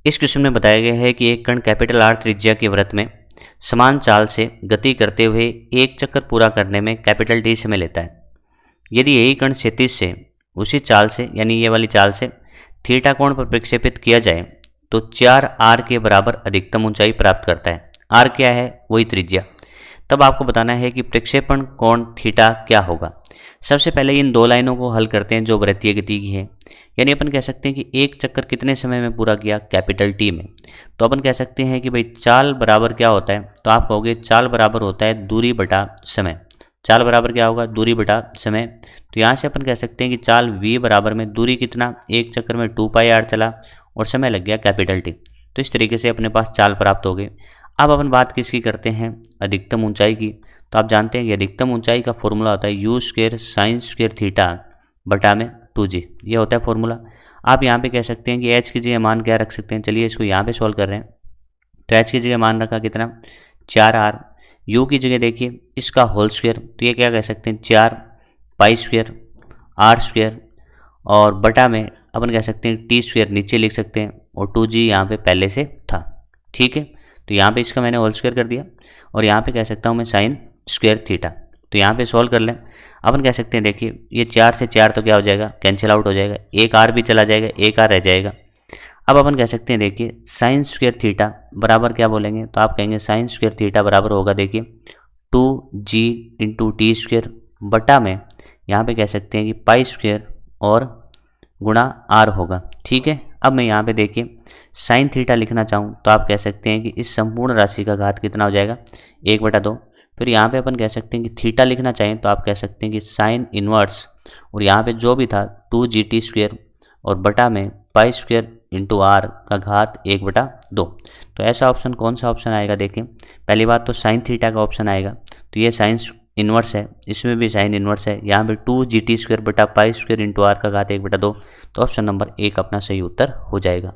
इस क्वेश्चन में बताया गया है कि एक कण कैपिटल आर त्रिज्या के वृत्त में समान चाल से गति करते हुए एक चक्कर पूरा करने में कैपिटल टी समय लेता है। यदि यही कण क्षैतिज से उसी चाल से यानी ये वाली चाल से थीटा कोण पर प्रक्षेपित किया जाए तो 4 आर के बराबर अधिकतम ऊंचाई प्राप्त करता है। आर क्या है? वही त्रिज्या। तब आपको बताना है कि प्रक्षेपण कोण थीटा क्या होगा। सबसे पहले इन दो लाइनों को हल करते हैं जो वृत्तीय गति की है, यानी अपन कह सकते हैं कि एक चक्कर कितने समय में पूरा किया? कैपिटल टी में। तो अपन कह सकते हैं कि भाई चाल बराबर क्या होता है? तो आप कहोगे चाल बराबर होता है दूरी बटा समय। चाल बराबर क्या होगा? दूरी बटा समय। तो यहाँ से अपन कह सकते हैं कि चाल v बराबर में दूरी कितना? एक चक्कर में 2 पाई r चला और समय लग गया कैपिटल टी। तो इस तरीके से अपने पास चाल प्राप्त हो गई। अब अपन बात किसकी करते हैं? अधिकतम ऊंचाई की। तो आप जानते हैं कि अधिकतम ऊंचाई का फॉर्मूला होता है u square sine square theta बटा में 2g। ये होता है फॉर्मूला। आप यहाँ पे कह सकते हैं कि h की जगह मान क्या रख सकते हैं? चलिए इसको यहाँ पे सॉल्व कर रहे हैं। तो h की जगह मान रखा कितना? 4r। u की जगह देखिए इसका होल स्क्वायर, तो ये क्या कह सकते हैं? 4 पाई स्क्वायर r स्क्वायर और बटा में अपन कह सकते हैं टी स्क्वायर नीचे लिख सकते हैं और 2g यहाँ पे पहले से था। ठीक है, तो यहाँ पे इसका मैंने होल स्क्वायर कर दिया और यहाँ पे कह सकता हूँ मैं साइन स्क्वायर थीटा। तो यहाँ पे सॉल्व कर लें। अपन कह सकते हैं देखिए ये 4 से 4 तो क्या हो जाएगा? कैंसिल आउट हो जाएगा। एक आर भी चला जाएगा, एक आर रह जाएगा। अब अपन कह सकते हैं देखिए साइन स्क्वायर थीटा बराबर क्या बोलेंगे? तो आप कहेंगे साइन स्क्वायर थीटा बराबर होगा देखिए 2g इंटू टी स्क्वायर बटा में यहाँ पे कह सकते हैं कि पाई स्क्वायर और गुणा आर होगा। ठीक है, अब मैं यहाँ पे देखिए साइन थीटा लिखना चाहूँ तो आप कह सकते हैं कि इस संपूर्ण राशि का घात कितना हो जाएगा? 1/2। फिर यहाँ पे अपन कह सकते हैं कि थीटा लिखना चाहें तो आप कह सकते हैं कि साइन इनवर्स और यहाँ पे जो भी था 2gt स्क्वायर और बटा में पाई स्क्वायर इंटू आर का घात 1/2। तो ऐसा ऑप्शन कौन सा ऑप्शन आएगा? देखें पहली बात तो साइन थीटा का ऑप्शन आएगा, तो ये साइन इनवर्स है, इसमें भी साइन इनवर्स है। यहाँ पे 2gt स्क्वायर बटा पाई स्क्वायर इंटू आर का घात 1/2। तो ऑप्शन नंबर 1 अपना सही उत्तर हो जाएगा।